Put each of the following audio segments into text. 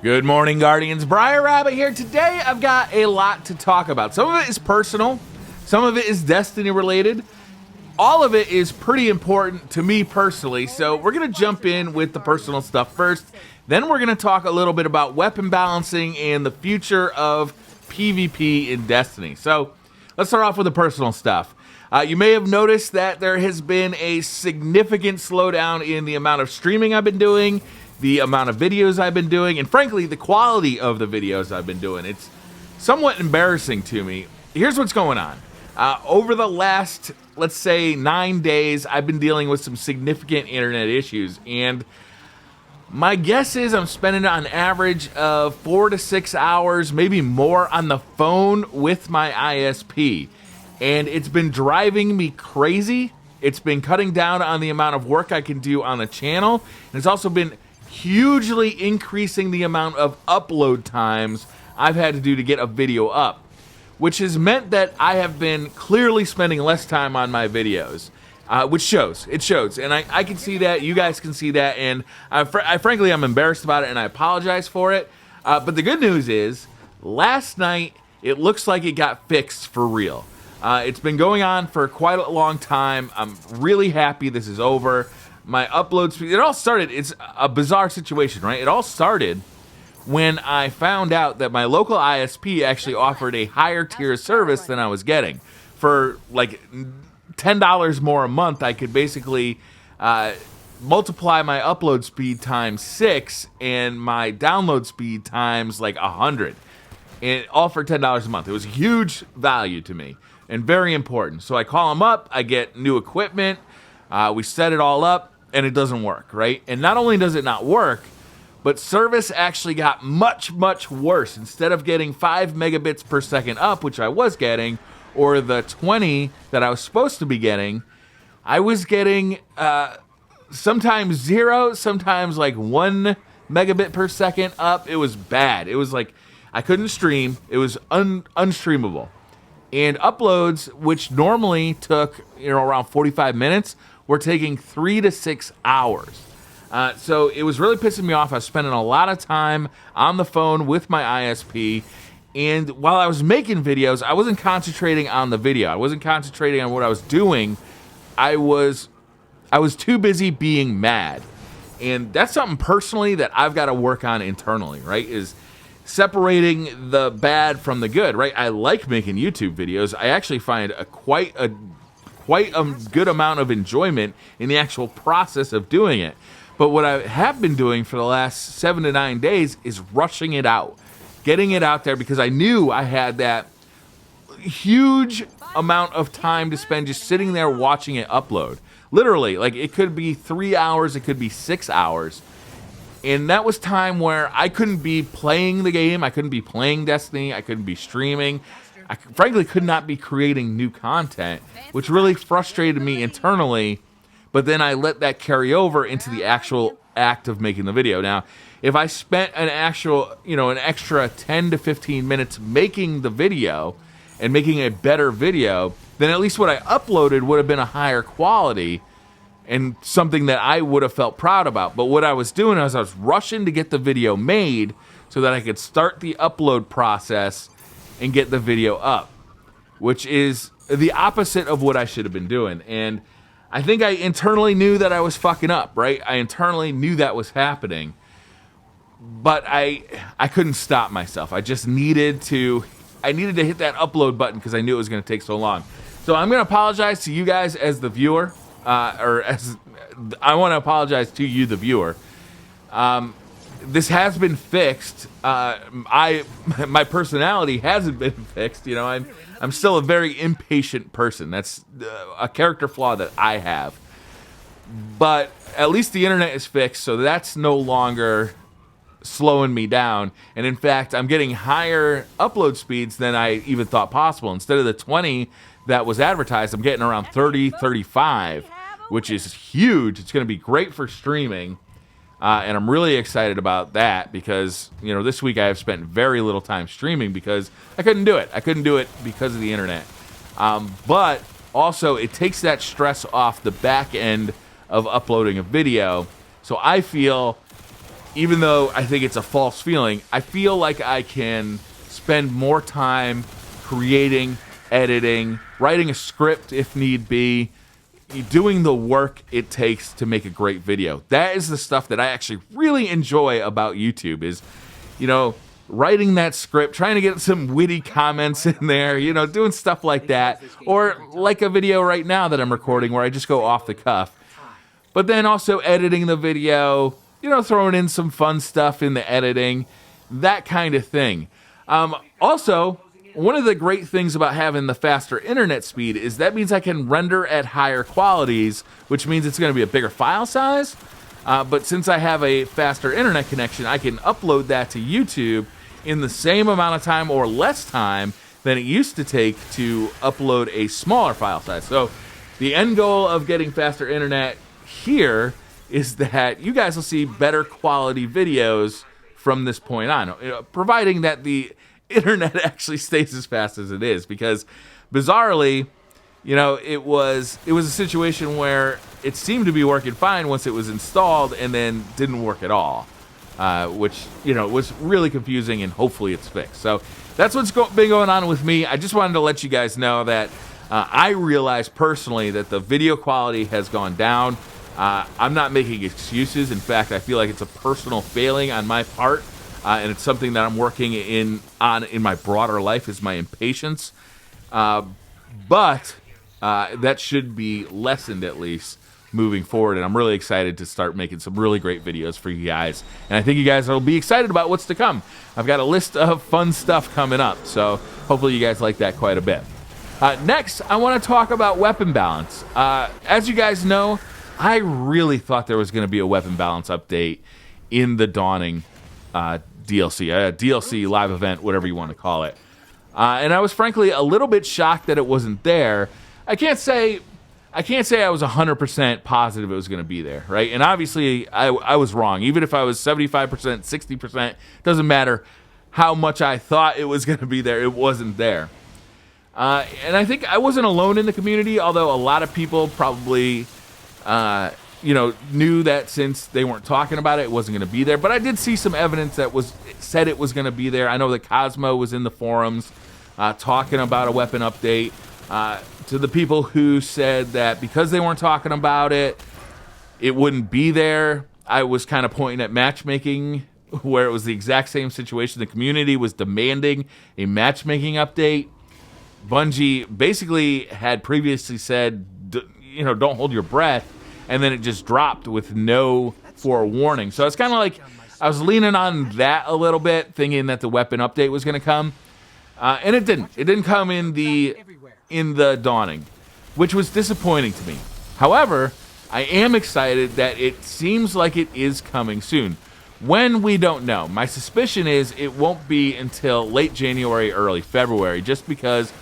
Good morning, Guardians. Briar Rabbit here. Today, I've got a lot to talk about. Some of it is personal. Some of it is Destiny related. All of it is pretty important to me personally. So we're going to jump in with the personal stuff first. Then we're going to talk a little bit about weapon balancing and the future of PvP in Destiny. So let's start off with the personal stuff. You may have noticed that there has been a significant slowdown in the amount of streaming I've been doing, the amount of videos I've been doing, and frankly, the quality of the videos I've been doing. It's somewhat embarrassing to me. Here's what's going on. Over the last, let's say, 9 days, I've been dealing with some significant internet issues, and my guess is I'm spending on average of 4 to 6 hours, maybe more, on the phone with my ISP, and it's been driving me crazy. It's been cutting down on the amount of work I can do on the channel, and it's also been hugely increasing the amount of upload times I've had to do to get a video up, which has meant that I have been clearly spending less time on my videos, which shows. It shows, and I can see that. You guys can see that, and frankly, I'm embarrassed about it, and I apologize for it. But the good news is, last night, it looks like it got fixed for real. It's been going on for quite a long time. I'm really happy this is over. My upload speed, it all started, it's a bizarre situation, right? It all started when I found out that my local ISP actually offered a higher tier service than I was getting. For like $10 more a month, I could basically multiply my upload speed times 6 and my download speed times like 100. And all for $10 a month. It was a huge value to me and very important. So I call them up, I get new equipment, we set it all up, and it doesn't work, right? And not only does it not work, but service actually got much, much worse. Instead of getting 5 megabits per second up, which I was getting, or the 20 that I was supposed to be getting, I was getting sometimes 0, sometimes like 1 megabit per second up. It was bad. It was like I couldn't stream. It was unstreamable. And uploads, which normally took around 45 minutes, were taking 3 to 6 hours. So it was really pissing me off. I was spending a lot of time on the phone with my ISP, and while I was making videos, I wasn't concentrating on the video. I wasn't concentrating on what I was doing. I was too busy being mad. And that's something personally that I've got to work on internally, right? Is separating the bad from the good, right? I like making YouTube videos. I actually find quite a good amount of enjoyment in the actual process of doing it. But what I have been doing for the last 7 to 9 days is rushing it out, getting it out there, because I knew I had that huge amount of time to spend just sitting there watching it upload. Literally, like it could be 3 hours, it could be 6 hours. And that was time where I couldn't be playing the game, I couldn't be playing Destiny, I couldn't be streaming. I frankly could not be creating new content, which really frustrated me internally, but then I let that carry over into the actual act of making the video. Now, if I spent an extra 10 to 15 minutes making the video and making a better video, then at least what I uploaded would have been a higher quality and something that I would have felt proud about. But what I was doing is I was rushing to get the video made so that I could start the upload process and get the video up, which is the opposite of what I should have been doing. And I think I internally knew that I was fucking up, right? I internally knew that was happening, but I couldn't stop myself. I just needed to hit that upload button because I knew it was going to take so long. So I'm going to apologize to you guys as the viewer, I want to apologize to you, the viewer. This has been fixed. My personality hasn't been fixed. I'm still a very impatient person. That's a character flaw that I have. But at least the internet is fixed, so that's no longer slowing me down. And in fact, I'm getting higher upload speeds than I even thought possible. Instead of the 20 that was advertised, I'm getting around 30, 35, which is huge. It's going to be great for streaming. And I'm really excited about that because, this week I have spent very little time streaming because I couldn't do it. I couldn't do it because of the internet. But also, it takes that stress off the back end of uploading a video. So I feel even though I think it's a false feeling, I feel like I can spend more time creating, editing, writing a script if need be, doing the work it takes to make a great video. That is the stuff that I actually really enjoy about YouTube is, writing that script, trying to get some witty comments in there, doing stuff like that. Or like a video right now that I'm recording where I just go off the cuff. But then also editing the video, throwing in some fun stuff in the editing, that kind of thing. Also, one of the great things about having the faster internet speed is that means I can render at higher qualities, which means it's going to be a bigger file size. But since I have a faster internet connection, I can upload that to YouTube in the same amount of time or less time than it used to take to upload a smaller file size. So the end goal of getting faster internet here is that you guys will see better quality videos from this point on, providing that the internet actually stays as fast as it is, because bizarrely, it was a situation where it seemed to be working fine once it was installed and then didn't work at all, which was really confusing, and hopefully it's fixed. So that's what's been going on with me. I just wanted to let you guys know that I realized personally that the video quality has gone down. I'm not making excuses. In fact, I feel like it's a personal failing on my part. And it's something that I'm working on in my broader life is my impatience. But that should be lessened at least moving forward. And I'm really excited to start making some really great videos for you guys. And I think you guys will be excited about what's to come. I've got a list of fun stuff coming up. So hopefully you guys like that quite a bit. Next, I want to talk about weapon balance. As you guys know, I really thought there was going to be a weapon balance update in the Dawning DLC live event, whatever you want to call it. And I was frankly a little bit shocked that it wasn't there. I can't say I was 100% positive it was going to be there, right? And obviously I was wrong. Even if I was 75%, 60%, doesn't matter how much I thought it was going to be there, it wasn't there. And I think I wasn't alone in the community, although a lot of people probably knew that since they weren't talking about it, it wasn't going to be there. But I did see some evidence that said it was going to be there. I know that Cosmo was in the forums talking about a weapon update. To the people who said that because they weren't talking about it, it wouldn't be there, I was kind of pointing at matchmaking, where it was the exact same situation. The community was demanding a matchmaking update. Bungie basically had previously said, don't hold your breath, and then it just dropped with no forewarning. So it's kind of like I was leaning on that a little bit, thinking that the weapon update was going to come, and it didn't. It didn't come in the Dawning, which was disappointing to me. However, I am excited that it seems like it is coming soon. When, we don't know. My suspicion is it won't be until late January, early February, just because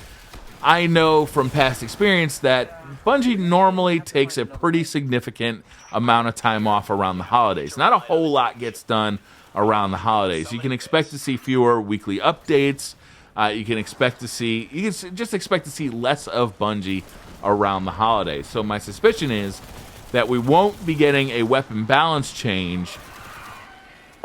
I know from past experience that Bungie normally takes a pretty significant amount of time off around the holidays. Not a whole lot gets done around the holidays. You can expect to see fewer weekly updates. You can just expect to see less of Bungie around the holidays. So my suspicion is that we won't be getting a weapon balance change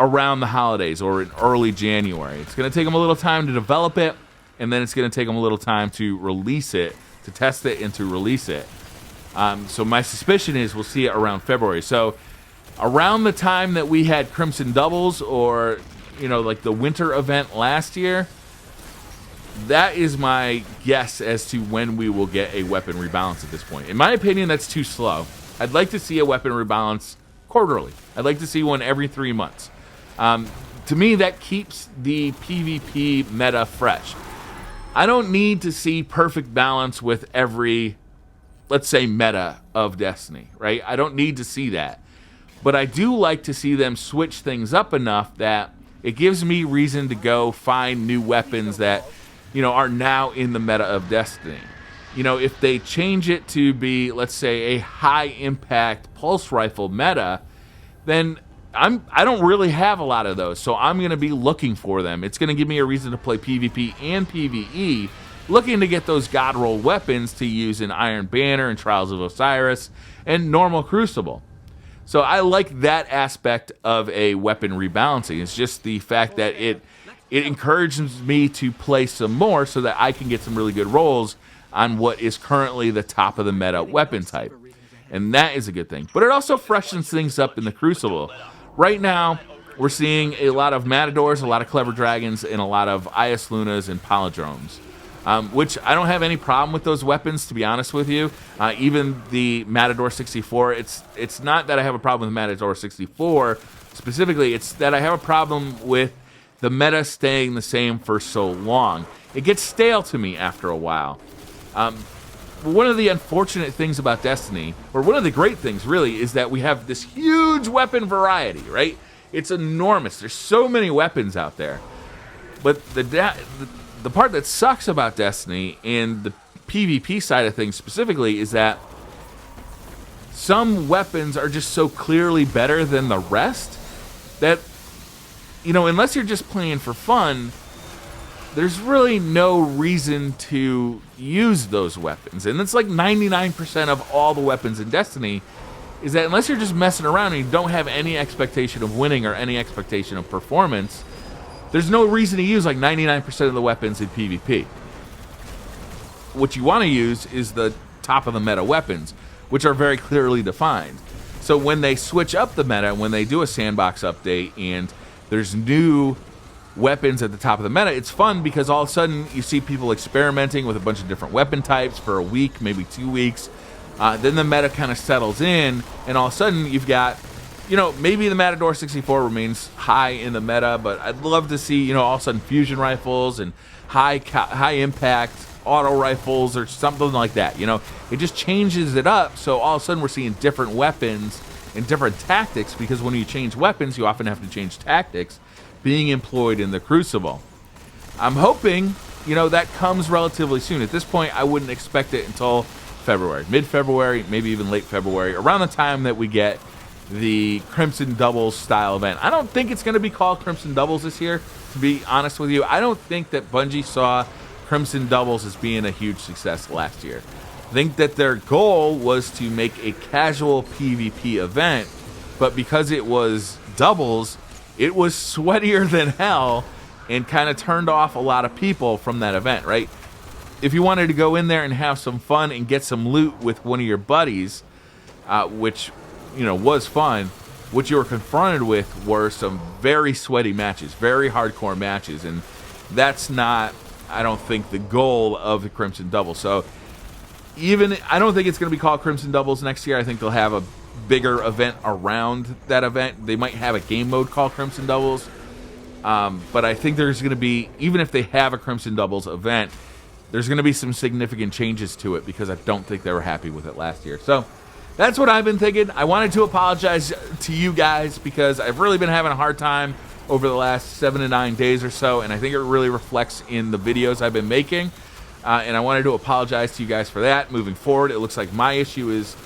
around the holidays or in early January. It's going to take them a little time to develop it, and then it's going to take them a little time to release it, to test it and to release it. So my suspicion is we'll see it around February. So around the time that we had Crimson Doubles, or like the winter event last year, that is my guess as to when we will get a weapon rebalance at this point. In my opinion, that's too slow. I'd like to see a weapon rebalance quarterly. I'd like to see one every 3 months. To me, that keeps the PvP meta fresh. I don't need to see perfect balance with every, let's say, meta of Destiny, right? I don't need to see that. But I do like to see them switch things up enough that it gives me reason to go find new weapons that are now in the meta of Destiny. If they change it to be, let's say, a high impact pulse rifle meta, then I don't really have a lot of those, so I'm going to be looking for them. It's going to give me a reason to play PvP and PvE, looking to get those God Roll weapons to use in Iron Banner and Trials of Osiris and normal Crucible. So I like that aspect of a weapon rebalancing. It's just the fact that it encourages me to play some more so that I can get some really good rolls on what is currently the top of the meta weapon type. And that is a good thing. But it also freshens things up in the Crucible. Right now, we're seeing a lot of Matadors, a lot of Clever Dragons, and a lot of IS Lunas and Palindromes. Which I don't have any problem with those weapons, to be honest with you. Even the Matador 64, it's not that I have a problem with Matador 64 specifically, it's that I have a problem with the meta staying the same for so long. It gets stale to me after a while. One of the unfortunate things about Destiny, or one of the great things really, is that we have this huge weapon variety, right? It's enormous. There's so many weapons out there. But the part that sucks about Destiny and the PvP side of things specifically is that some weapons are just so clearly better than the rest that, you know, unless you're just playing for fun, there's really no reason to use those weapons. And it's like 99% of all the weapons in Destiny is that unless you're just messing around and you don't have any expectation of winning or any expectation of performance, there's no reason to use like 99% of the weapons in PvP. What you want to use is the top of the meta weapons, which are very clearly defined. So when they switch up the meta, when they do a sandbox update and there's new weapons at the top of the meta, it's fun because all of a sudden you see people experimenting with a bunch of different weapon types for a week, maybe 2 weeks. Then the meta kind of settles in, and all of a sudden you've got, you know, maybe the Matador 64 remains high in the meta, but I'd love to see, you know, all of a sudden fusion rifles and high impact auto rifles or something like that. You know, it just changes it up, so all of a sudden we're seeing different weapons and different tactics, because when you change weapons, you often have to change tactics being employed in the Crucible. I'm hoping, you know, that comes relatively soon. At this point, I wouldn't expect it until February, mid-February, maybe even late February, around the time that we get the Crimson Doubles style event. I don't think it's going to be called Crimson Doubles this year, to be honest with you. I don't think that Bungie saw Crimson Doubles as being a huge success last year. I think that their goal was to make a casual PvP event, but because it was doubles, it was sweatier than hell and kind of turned off a lot of people from that event, right? If you wanted to go in there and have some fun and get some loot with one of your buddies, which, you know, was fun, what you were confronted with were some very sweaty matches, very hardcore matches, and that's not, I don't think, the goal of the Crimson Double. So even, I don't think it's going to be called Crimson Doubles next year. I think they'll have a bigger event around that event. They might have a game mode called Crimson Doubles, but I think there's going to be, even if they have a Crimson Doubles event, there's going to be some significant changes to it, because I don't think they were happy with it last year. So that's what I've been thinking. I wanted to apologize to you guys because I've really been having a hard time over the last 7 to 9 days or so, and I think it really reflects in the videos I've been making. And I wanted to apologize to you guys for that. Moving forward, it looks like my issue is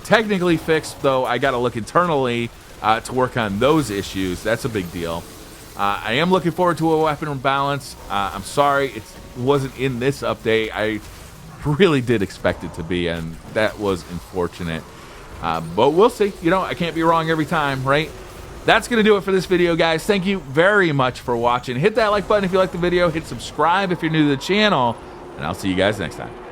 technically fixed, though I got to look internally to work on those issues. That's a big deal. I am looking forward to a weapon balance. I'm sorry it wasn't in this update. I really did expect it to be, and that was unfortunate. But we'll see. You know, I can't be wrong every time, right? That's going to do it for this video, guys. Thank you very much for watching. Hit that like button if you like the video. Hit subscribe if you're new to the channel, and I'll see you guys next time.